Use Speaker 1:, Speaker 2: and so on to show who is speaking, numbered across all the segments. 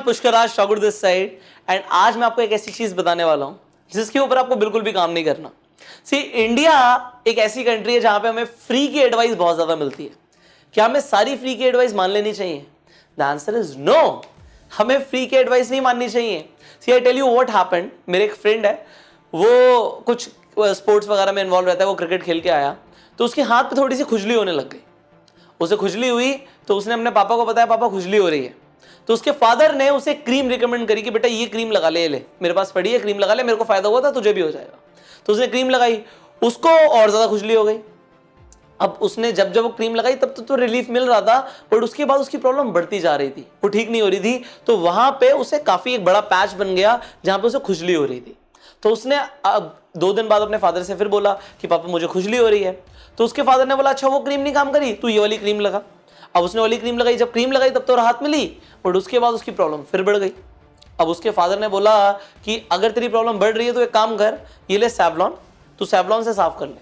Speaker 1: Pushkaraj Thakur this side and आज मैं आपको एक ऐसी चीज बताने वाला हूं जिसके ऊपर आपको बिल्कुल भी काम नहीं करना। सी इंडिया एक ऐसी कंट्री है जहां पे हमें फ्री की एडवाइस बहुत ज्यादा मिलती है। क्या हमें सारी फ्री की एडवाइस मान लेनी चाहिए? द आंसर इज नो, हमें फ्री की एडवाइस नहीं माननी चाहिए। See I tell you what happened. मेरे एक फ्रेंड है, वो कुछ स्पोर्ट्स वगैरह में इन्वॉल्व रहता है, वो क्रिकेट खेल के आया तो उसके हाथ पे थोड़ी सी खुजली होने लग गई। उसे खुजली हुई तो उसने अपने पापा को बताया, पापा खुजली हो रही है। तो उसके फादर ने उसे क्रीम रिकमेंड करी कि बेटा ये क्रीम लगा ले, मेरे पास पड़ी है, क्रीम लगा ले, मेरे को फायदा हुआ था, तुझे भी हो जाएगा। तो उसने क्रीम लगाई, उसको और ज्यादा खुजली हो गई। अब उसने जब जब वो क्रीम लगाई तब तो रिलीफ मिल रहा था, बट उसके बाद उसकी प्रॉब्लम बढ़ती जा रही थी, वो ठीक नहीं हो रही थी। तो वहां पे उसे काफी एक बड़ा पैच बन गया जहां पे उसे खुजली हो रही थी। तो उसने अब 2 दिन बाद अपने फादर से फिर बोला कि पापा मुझे खुजली हो रही है। तो उसके फादर ने बोला अच्छा वो क्रीम नहीं काम करी, तू ये वाली क्रीम लगा। अब उसने वाली क्रीम लगाई, जब क्रीम लगाई तब तो राहत मिली, बट उसके बाद उसकी प्रॉब्लम फिर बढ़ गई। अब उसके फादर ने बोला कि अगर तेरी प्रॉब्लम बढ़ रही है तो एक काम कर, ये ले सेवलॉन, तू सेवलॉन से साफ कर ले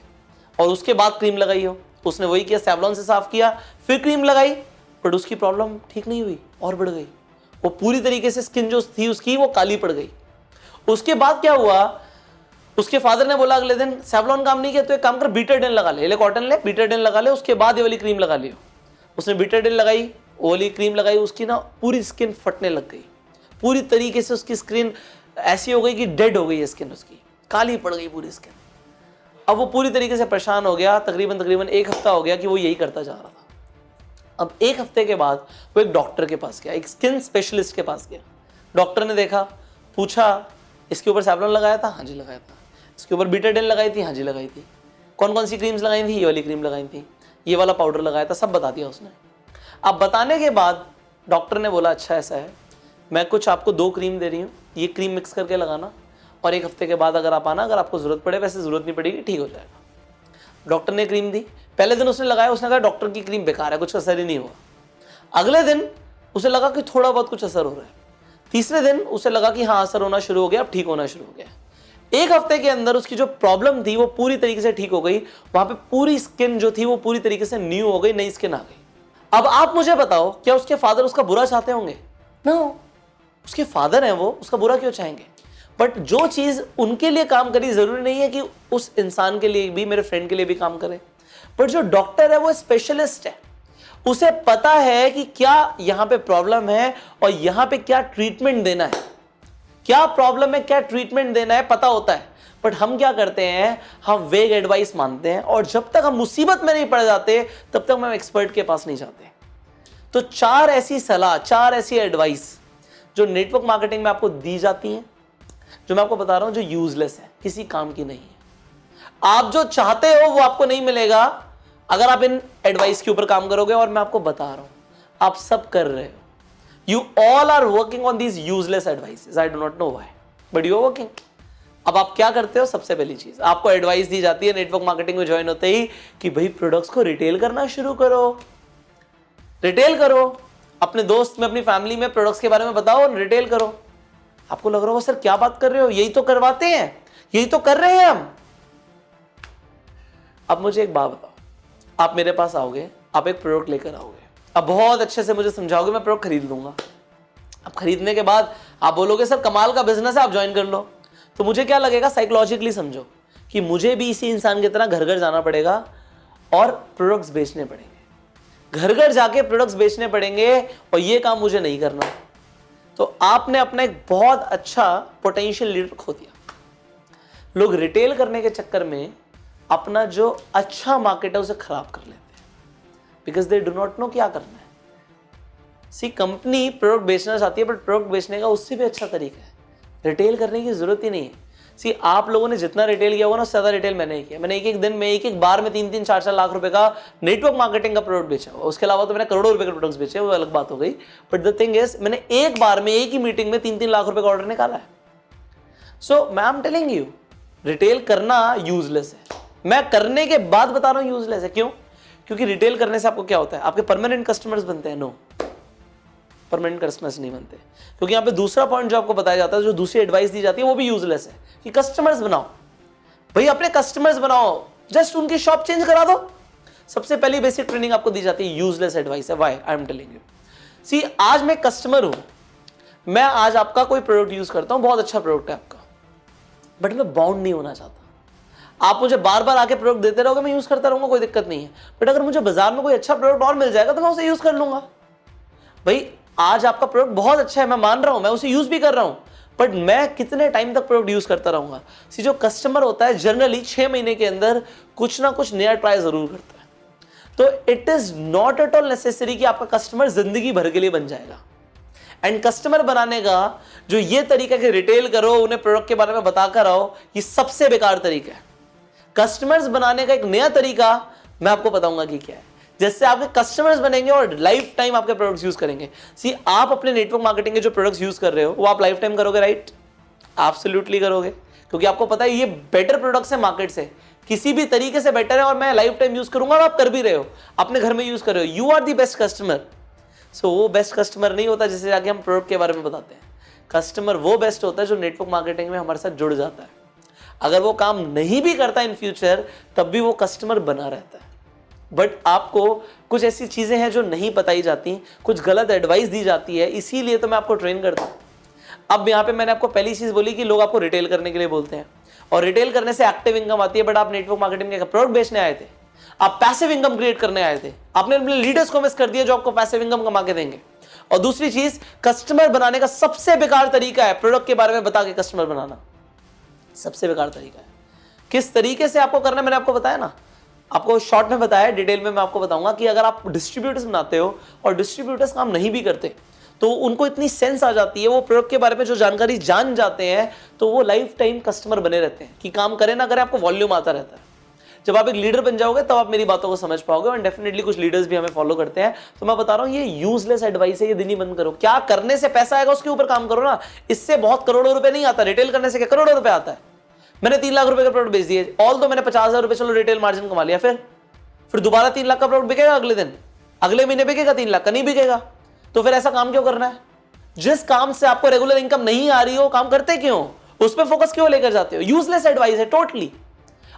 Speaker 1: और उसके बाद क्रीम लगाई हो। उसने वही किया, सेवलॉन से साफ किया, फिर क्रीम लगाई, बट उसकी प्रॉब्लम ठीक नहीं हुई और बढ़ गई। वो पूरी तरीके से स्किन जो थी उसकी वो काली पड़ गई। उसके बाद क्या हुआ, उसके फादर ने बोला अगले दिन सेवलॉन काम नहीं किया तो एक काम कर बीटाडिन लगा ले, कॉटन ले, बीटाडिन लगा ले, उसके बाद ये वाली क्रीम लगा लियो। उसने बीटाडिन लगाई, वो वाली क्रीम लगाई, उसकी ना पूरी स्किन फटने लग गई, पूरी तरीके से उसकी स्किन ऐसी हो गई कि डेड हो गई है स्किन, उसकी काली पड़ गई पूरी स्किन। अब वो पूरी तरीके से परेशान हो गया। तकरीबन 1 हफ्ता हो गया कि वो यही करता जा रहा था। अब 1 हफ्ते के बाद वो एक डॉक्टर के पास गया, एक स्किन स्पेशलिस्ट के पास गया। डॉक्टर ने देखा, पूछा इसके ऊपर सेवलॉन लगाया था? हाँ जी लगाया था। इसके ऊपर बीटाडिन लगाई थी? हाँ जी लगाई थी। कौन कौन सी क्रीम्स लगाई थी? ये वाली क्रीम लगाई थी, ये वाला पाउडर लगाया था, सब बता दिया उसने। अब बताने के बाद डॉक्टर ने बोला अच्छा ऐसा है, मैं कुछ आपको 2 क्रीम दे रही हूँ, ये क्रीम मिक्स करके लगाना और 1 हफ्ते के बाद अगर आप आना, अगर आपको जरूरत पड़े, वैसे जरूरत नहीं पड़ेगी, ठीक हो जाएगा। डॉक्टर ने क्रीम दी, पहले दिन उसने लगाया, उसने कहा डॉक्टर की क्रीम बेकार है, कुछ असर ही नहीं हुआ। अगले दिन उसे लगा कि थोड़ा बहुत कुछ असर हो रहा है। तीसरे दिन उसे लगा कि हाँ असर होना शुरू हो गया, अब ठीक होना शुरू हो गया। 1 हफ्ते के अंदर उसकी जो प्रॉब्लम थी वो पूरी तरीके से ठीक हो गई। वहां पे पूरी स्किन जो थी वो पूरी तरीके से न्यू हो गई, नई स्किन आ गई। अब आप मुझे बताओ, क्या उसके फादर उसका बुरा चाहते होंगे? नो, उसके फादर हैं, वो उसका बुरा क्यों चाहेंगे? बट जो चीज उनके लिए काम करी जरूरी नहीं है कि उस इंसान के लिए भी, मेरे फ्रेंड के लिए भी काम करे। बट जो डॉक्टर है वो स्पेशलिस्ट है, उसे पता है कि क्या यहां पे प्रॉब्लम है और यहां पे क्या ट्रीटमेंट देना है, क्या प्रॉब्लम है, क्या ट्रीटमेंट देना है, पता होता है। बट हम क्या करते हैं, हम वेग एडवाइस मानते हैं और जब तक हम मुसीबत में नहीं पड़ जाते तब तक हम एक्सपर्ट के पास नहीं जाते। तो 4 ऐसी सलाह, 4 ऐसी एडवाइस जो नेटवर्क मार्केटिंग में आपको दी जाती हैं, जो मैं आपको बता रहा हूं, जो यूजलेस है, किसी काम की नहीं है। आप जो चाहते हो वो आपको नहीं मिलेगा अगर आप इन एडवाइस के ऊपर काम करोगे। और मैं आपको बता रहा हूं, आप सब कर रहे हो। You all are working on these useless advices. I do not know why, but you are working. अब आप क्या करते हो? सबसे पहली चीज आपको एडवाइस दी जाती है नेटवर्क मार्केटिंग में ज्वाइन होते ही कि भाई प्रोडक्ट्स को रिटेल करना शुरू करो, रिटेल करो, अपने दोस्त में, अपनी फैमिली में प्रोडक्ट्स के बारे में बताओ और रिटेल करो। आपको लग रहा होगा सर क्या बात कर रहे हो, यही तो करवाते हैं, यही तो कर रहे हैं हम। अब मुझे एक बात बताओ, आप मेरे पास आओगे, आप एक प्रोडक्ट लेकर आओगे, अब बहुत अच्छे से मुझे समझाओगे, मैं प्रोडक्ट खरीद लूंगा। अब खरीदने के बाद आप बोलोगे सर कमाल का बिजनेस है, आप ज्वाइन कर लो। तो मुझे क्या लगेगा, साइकोलॉजिकली समझो कि मुझे भी इसी इंसान की तरह घर घर जाना पड़ेगा और प्रोडक्ट्स बेचने पड़ेंगे, घर घर जाके प्रोडक्ट्स बेचने पड़ेंगे और ये काम मुझे नहीं करना। तो आपने अपना एक बहुत अच्छा पोटेंशियल लीडर खो दिया। लोग रिटेल करने के चक्कर में अपना जो अच्छा मार्केट है उसे खराब कर लेते हैं, because they do not know क्या करना है। सी कंपनी प्रोडक्ट बेचना चाहती है, बट प्रोडक्ट बेचने का उससे भी अच्छा तरीका है, रिटेल करने की जरूरत ही नहीं है। सी आप लोगों ने जितना रिटेल किया होगा ना, उससे ज्यादा रिटेल मैंने ही किया। मैंने एक दिन में, एक बार में 3-3, 4-4 लाख रुपए का नेटवर्क मार्केटिंग का प्रोडक्ट बेचा हुआ। उसके अलावा तो मैंने करोड़ों रुपए के प्रोडक्ट्स बेचे, वो अलग बात हो गई। बट द थिंग इज, मैंने एक बार में, एक ही मीटिंग में 3-3 लाख रुपए का ऑर्डर निकाला है। सो मैं एम टेलिंग यू, रिटेल करना यूजलेस है। मैं करने के बाद बता रहा हूं यूजलेस है। क्यों? क्योंकि रिटेल करने से आपको क्या होता है, आपके परमानेंट कस्टमर्स बनते हैं? नो, परमानेंट कस्टमर्स नहीं बनते। क्योंकि यहाँ पे दूसरा पॉइंट जो आपको बताया जाता है, जो दूसरी एडवाइस दी जाती है, वो भी यूजलेस है कि कस्टमर्स बनाओ। भाई अपने कस्टमर्स बनाओ, जस्ट उनकी शॉप चेंज करा दो। सबसे पहली बेसिक ट्रेनिंग आपको दी जाती है, यूजलेस एडवाइस है। Why? I am telling you. See आज मैं कस्टमर हूं, मैं आज आपका कोई प्रोडक्ट यूज करता हूं, बहुत अच्छा प्रोडक्ट है आपका, बट मैं बाउंड नहीं होना चाहता। आप मुझे बार बार आके प्रोडक्ट देते रहोगे, मैं यूज करता रहूंगा, कोई दिक्कत नहीं है। बट अगर मुझे बाजार में कोई अच्छा प्रोडक्ट और मिल जाएगा तो मैं उसे यूज कर लूंगा। भाई आज आपका प्रोडक्ट बहुत अच्छा है, मैं मान रहा हूं, मैं उसे यूज भी कर रहा हूं, बट मैं कितने टाइम तक प्रोडक्ट यूज करता रहूंगा। सी जो कस्टमर होता है जनरली 6 महीने के अंदर कुछ ना कुछ नया ट्राई जरूर करता है। तो it is not at all necessary कि आपका कस्टमर जिंदगी भर के लिए बन जाएगा। एंड कस्टमर बनाने का जो ये तरीका कि रिटेल करो, उन्हें प्रोडक्ट के बारे में बताकर आओ, ये सबसे बेकार तरीका है। कस्टमर्स बनाने का एक नया तरीका मैं आपको बताऊंगा कि क्या है, जिससे आपके कस्टमर्स बनेंगे और लाइफ टाइम आपके प्रोडक्ट्स यूज करेंगे। सी आप अपने नेटवर्क मार्केटिंग के जो प्रोडक्ट्स यूज कर रहे हो वो आप लाइफ टाइम करोगे, राइट? एब्सोल्युटली करोगे, क्योंकि आपको पता है ये बेटर प्रोडक्ट्स है मार्केट से, किसी भी तरीके से बेटर है और मैं लाइफ टाइम यूज करूंगा और आप कर भी रहे हो, अपने घर में यूज कर रहे हो। You are the best customer. So वो बेस्ट कस्टमर नहीं होता जिसे जाके हम प्रोडक्ट के बारे में बताते हैं। कस्टमर वो बेस्ट होता है जो नेटवर्क मार्केटिंग में हमारे साथ जुड़ जाता है। अगर वो काम नहीं भी करता इन फ्यूचर तब भी वो कस्टमर बना रहता है। बट आपको कुछ ऐसी चीजें हैं जो नहीं बताई जाती, कुछ गलत एडवाइस दी जाती है, इसीलिए तो मैं आपको ट्रेन करता हूं। अब यहाँ पे मैंने आपको पहली चीज बोली कि लोग आपको रिटेल करने के लिए बोलते हैं और रिटेल करने से एक्टिव इनकम आती है, बट आप नेटवर्क मार्केटिंग का प्रोडक्ट बेचने आए थे, आप पैसिव इनकम क्रिएट करने आए थे। आपने अपने लीडर्स को मिस कर दिया जो आपको पैसिव इनकम कमा के देंगे। और दूसरी चीज, कस्टमर बनाने का सबसे बेकार तरीका है प्रोडक्ट के बारे में बता के कस्टमर बनाना। सबसे बेकार तरीका है। किस तरीके से आपको करना है मैंने आपको बताया ना, आपको शॉर्ट में बताया, डिटेल में मैं आपको बताऊंगा कि अगर आप डिस्ट्रीब्यूटर्स बनाते हो और डिस्ट्रीब्यूटर्स काम नहीं भी करते तो उनको इतनी सेंस आ जाती है, वो प्रोडक्ट के बारे में जो जानकारी जान जाते हैं तो वो लाइफ टाइम कस्टमर बने रहते हैं कि काम करें ना करें आपको वॉल्यूम आता रहता है। जब आप एक लीडर बन जाओगे तब आप मेरी बातों को समझ पाओगे। और डेफिनेटली कुछ लीडर्स भी हमें फॉलो करते हैं। तो मैं बता रहा हूं ये यूजलेस एडवाइस है, ये देनी बंद करो। क्या करने से पैसा आएगा उसके ऊपर काम करो ना, इससे बहुत करोड़ों रुपए नहीं आता। रिटेल करने से क्या करोड़ों रुपए आता है? मैंने 3 लाख रुपए का प्रोडक्ट बेच दिए, ऑल तो मैंने 50,000 रुपए चलो रिटेल मार्जिन कमा लिया, फिर दोबारा 3 लाख का प्रोडक्ट बिकेगा अगले दिन, अगले महीने बिकेगा 3 लाख का, नहीं बिकेगा। तो फिर ऐसा काम क्यों करना है? जिस काम से आपको रेगुलर इनकम नहीं आ रही हो काम करते क्यों, उस पर फोकस क्यों लेकर जाते हो? यूजलेस एडवाइस है टोटली।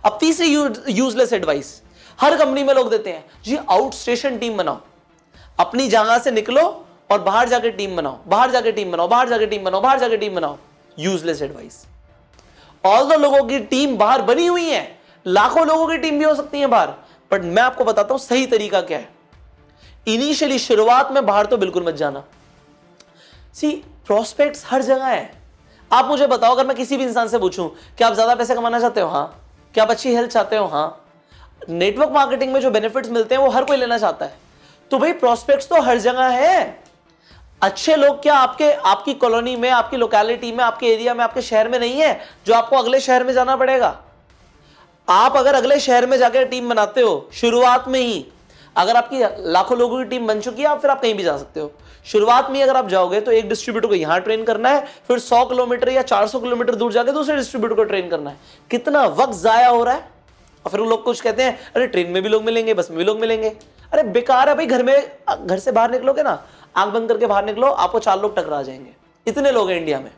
Speaker 1: अब तीसरी यूजलेस एडवाइस हर कंपनी में लोग देते हैं, जी आउट स्टेशन टीम बनाओ, अपनी जगह से निकलो और बाहर जाके टीम बनाओ, बाहर जाके टीम बनाओ, बाहर जाके टीम बनाओ, बाहर जाके टीम बनाओ। Useless advice. ऑल दो लोगों की टीम बाहर बनी हुई है, लाखों लोगों की टीम भी हो सकती है बाहर, बट मैं आपको बताता हूं सही तरीका क्या है। इनिशियली शुरुआत में बाहर तो बिल्कुल मत जाना। सी प्रोस्पेक्ट्स हर जगह है। आप मुझे बताओ, अगर मैं किसी भी इंसान से पूछूं कि आप ज्यादा पैसे कमाना चाहते हो, हाँ। क्या आप अच्छी हेल्थ चाहते हो, हाँ। नेटवर्क मार्केटिंग में जो बेनिफिट्स मिलते हैं वो हर कोई लेना चाहता है। तो भाई प्रोस्पेक्ट्स तो हर जगह है। अच्छे लोग क्या आपकी कॉलोनी में, आपकी लोकेलिटी में, आपके एरिया में, आपके शहर में नहीं है जो आपको अगले शहर में जाना पड़ेगा? आप अगर अगले शहर में जाकर टीम बनाते हो शुरुआत में ही, अगर आपकी लाखों लोगों की टीम बन चुकी है, फिर आप कहीं भी जा सकते हो। शुरुआत में अगर आप जाओगे तो एक डिस्ट्रीब्यूटर को यहां ट्रेन करना है, फिर 100 किलोमीटर या 400 किलोमीटर दूर जाके दूसरे डिस्ट्रीब्यूटर को ट्रेन करना है। कितना वक्त जाया हो रहा है। और फिर वो लोग कुछ कहते हैं, अरे ट्रेन में भी लोग मिलेंगे, बस में भी लोग मिलेंगे। अरे बेकार है भाई। घर से बाहर निकलोगे ना, आंख बंद करके बाहर निकलो, आपको 4 लोग टकरा जाएंगे। इतने लोग हैं इंडिया में,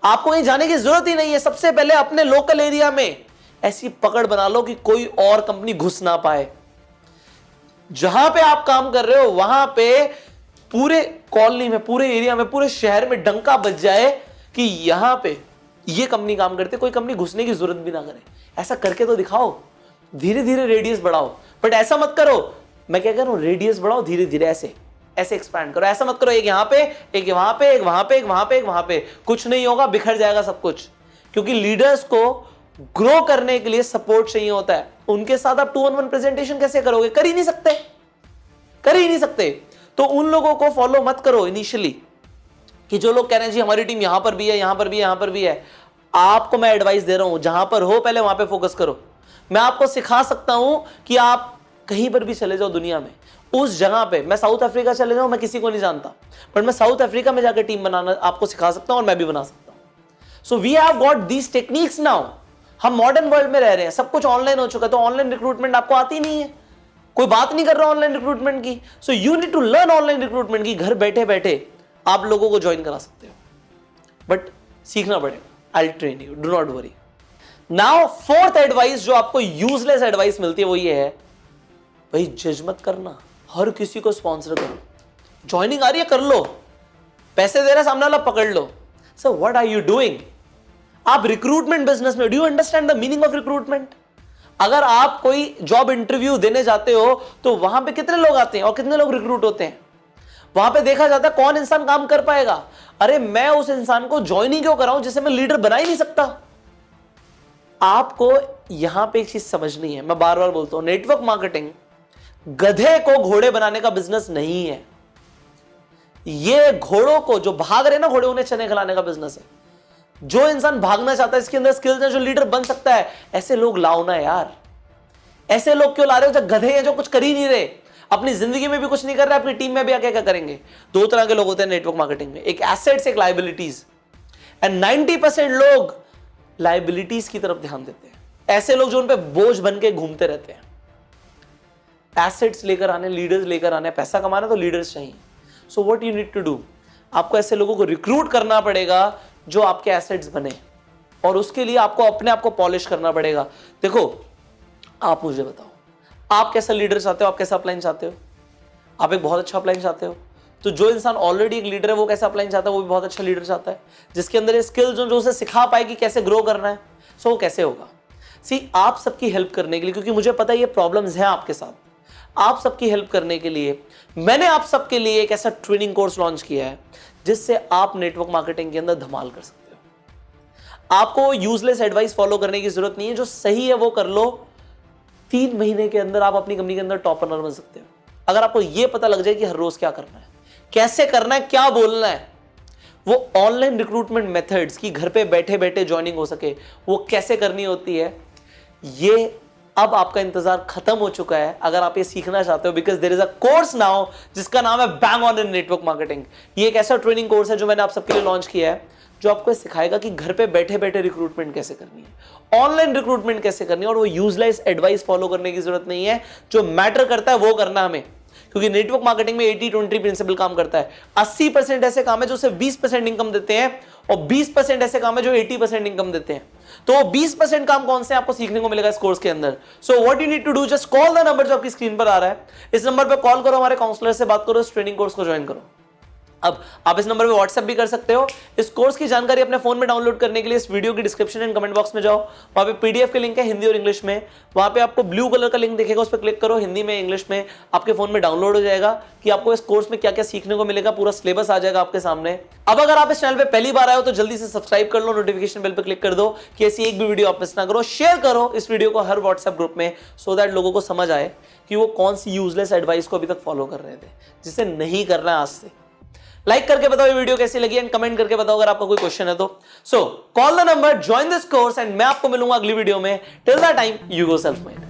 Speaker 1: आपको कहीं जाने की जरूरत ही नहीं है। सबसे पहले अपने लोकल एरिया में ऐसी पकड़ बना लो कि कोई और कंपनी घुस ना पाए। जहां पे आप काम कर रहे हो वहां पे पूरे कॉलोनी में, पूरे एरिया में, पूरे शहर में डंका बज जाए कि यहां पे ये कंपनी काम करते, कोई कंपनी घुसने की जरूरत भी ना करे। ऐसा करके तो दिखाओ। धीरे धीरे रेडियस बढ़ाओ, बट ऐसा मत करो। मैं क्या कह रहा हूं, रेडियस बढ़ाओ धीरे धीरे, ऐसे एक्सपैंड करो। ऐसा मत करो एक यहां पे, एक वहां पे, एक वहां पे, एक वहां पे, एक वहां पे। कुछ नहीं होगा, बिखर जाएगा सब कुछ। क्योंकि लीडर्स को ग्रो करने के लिए सपोर्ट चाहिए होता है। उनके साथ आप 2-on-1 प्रेजेंटेशन कैसे करोगे? कर ही नहीं सकते, कर ही नहीं सकते। तो उन लोगों को फॉलो मत करो इनिशियली, कि जो लोग कह रहे हैं जी हमारी टीम यहां पर भी है, यहां पर भी है, यहां पर भी है। आपको मैं एडवाइस दे रहा हूं, जहां पर हो पहले वहां पे फोकस करो। मैं आपको सिखा सकता हूं कि आप कहीं पर भी चले जाओ दुनिया में, उस जगह पे, मैं साउथ अफ्रीका चले जाऊं, मैं किसी को नहीं जानता, पर मैं साउथ अफ्रीका में जाकर टीम बनाना आपको सिखा सकता हूं और मैं भी बना सकता हूं। So we have got these techniques now. हम मॉडर्न वर्ल्ड में रह रहे हैं, सब कुछ ऑनलाइन हो चुका है, तो ऑनलाइन रिक्रूटमेंट आपको आती नहीं है, कोई बात नहीं कर रहा ऑनलाइन रिक्रूटमेंट की। So you need to learn online recruitment की। घर बैठे बैठे आप लोगों को ज्वाइन करा सकते हो, बट सीखना पड़ेगा। I train you, do not worry. Now fourth advice जो आपको यूजलेस एडवाइस मिलती है वो ये है, भाई जज मत करना, हर किसी को स्पॉन्सर करो। ज्वाइनिंग आ रही है, कर लो। पैसे दे रहा सामने वाला पकड़ लो। Sir what are you doing? आप रिक्रूटमेंट बिजनेस में, do you understand the meaning of recruitment? अगर आप कोई जॉब इंटरव्यू देने जाते हो तो वहां पे कितने लोग आते हैं और कितने लोग रिक्रूट होते हैं? वहां पे देखा जाता है कौन इंसान काम कर पाएगा। अरे मैं उस इंसान को ज्वाइन ही क्यों कराऊं जिसे मैं लीडर बना ही नहीं सकता। आपको यहां पे एक चीज समझनी है, मैं बार बार बोलता हूं, नेटवर्क मार्केटिंग गधे को घोड़े बनाने का बिजनेस नहीं है। ये घोड़ों को, जो भाग रहे ना घोड़े, उन्हें चने खिलाने का बिजनेस है। जो इंसान भागना चाहता है, इसके अंदर स्किल्स है, जो लीडर बन सकता है, ऐसे लोग लाओ ना यार। ऐसे लोग क्यों ला रहे हो जो गधे हैं, जो कुछ कर ही नहीं रहे, अपनी जिंदगी में भी कुछ नहीं कर रहे, अपनी टीम में भी आके क्या करेंगे? दो तरह के लोग होते हैं नेटवर्क मार्केटिंग में, एक एसेट्स, एक लायबिलिटीज। एंड 90% लोग लायबिलिटीज की तरफ ध्यान देते हैं। ऐसे लोग जो उन पे बोझ बन के घूमते रहते हैं। एसेट्स लेकर आने, लीडर्स लेकर आने, पैसा कमाना तो लीडर्स चाहिए। So what you need to do, आपको ऐसे लोगों को रिक्रूट करना पड़ेगा जो आपके एसेट्स बने, और उसके लिए आपको अपने आप को पॉलिश करना पड़ेगा। देखो, आप मुझे बताओ, आप कैसा लीडर चाहते हो? आप कैसा अपलाइन चाहते हो? आप एक बहुत अच्छा अपलाइन चाहते हो? तो जो इंसान ऑलरेडी एक लीडर है वो कैसा अपलाइन चाहता है? वो भी बहुत अच्छा लीडर चाहता है, जिसके अंदर ये स्किल्स जो उसे सिखा पाए कि कैसे ग्रो करना है। सो वो कैसे होगा? सी, आप सबकी हेल्प करने के लिए, क्योंकि मुझे पता है ये प्रॉब्लम्स हैं आपके साथ, आप सबकी हेल्प करने के लिए मैंने आप सबके लिए एक ऐसा ट्रेनिंग कोर्स लॉन्च किया है जिससे आप नेटवर्क मार्केटिंग के अंदर धमाल कर सकते हो। आपको यूजलेस एडवाइस फॉलो करने की जरूरत नहीं है, जो सही है वो कर लो। 3 महीने के अंदर आप अपनी कंपनी के अंदर टॉप रनर बन सकते हो, अगर आपको यह पता लग जाए कि हर रोज क्या करना है, कैसे करना है, क्या बोलना है। वो ऑनलाइन रिक्रूटमेंट मेथड्स की घर पे बैठे बैठे ज्वाइनिंग हो सके, वो कैसे करनी होती है, ये अब आपका इंतजार खत्म हो चुका है अगर आप ये सीखना चाहते हो। Because there is a course now जिसका नाम है bang on in network marketing. ये एक ऐसा ट्रेनिंग कोर्स है जो मैंने आप सबके लिए लॉन्च किया है, जो आपको सिखाएगा कि घर पे बैठे बैठे रिक्रूटमेंट कैसे करनी है, ऑनलाइन रिक्रूटमेंट कैसे करनी है, और वो यूजलेस एडवाइस फॉलो करने की जरूरत नहीं है। जो मैटर करता है वो करना हमें, क्योंकि नेटवर्क मार्केटिंग में 80-20 प्रिंसिपल काम करता है। 80% ऐसे काम है जो सिर्फ 20% इनकम देते हैं, और 20% ऐसे काम है जो 80% इनकम देते हैं। तो 20% काम कौन से आपको सीखने को मिलेगा इस कोर्स के अंदर। So what you need to do, just call the number जो आपकी स्क्रीन पर आ रहा है। इस नंबर पर कॉल करो, हमारे काउंसलर से बात करो, इस ट्रेनिंग कोर्स को ज्वाइन करो। अब आप इस नंबर पे व्हाट्सएप भी कर सकते हो। इस कोर्स की जानकारी अपने फोन में डाउनलोड करने के लिए इस वीडियो की डिस्क्रिप्शन एंड कमेंट बॉक्स में जाओ, वहां पे पीडीएफ के लिंक है हिंदी और इंग्लिश में। वहां पे आपको ब्लू कलर का लिंक दिखेगा, उस पर क्लिक करो, हिंदी में इंग्लिश में आपके फोन में डाउनलोड हो जाएगा कि आपको इस कोर्स में क्या क्या सीखने को मिलेगा, पूरा सिलेबस आ जाएगा आपके सामने। अब अगर आप इस चैनल पे पहली बार आए हो तो जल्दी से सब्सक्राइब कर लो, नोटिफिकेशन बेल पे क्लिक कर दो कि ऐसी एक भी वीडियो आप मिस ना करो। शेयर करो इस वीडियो को हर व्हाट्सएप ग्रुप में, सो दैट लोगों को समझ आए कि वो कौन सी यूजलेस एडवाइस को अभी तक फॉलो कर रहे थे, जिसे नहीं करना है आज से। लाइक करके बताओ ये वीडियो कैसी लगी, एंड कमेंट करके बताओ अगर आपका कोई क्वेश्चन है तो। So call the number, join this course, and मैं आपको मिलूंगा अगली वीडियो में। Till that time, you go self made.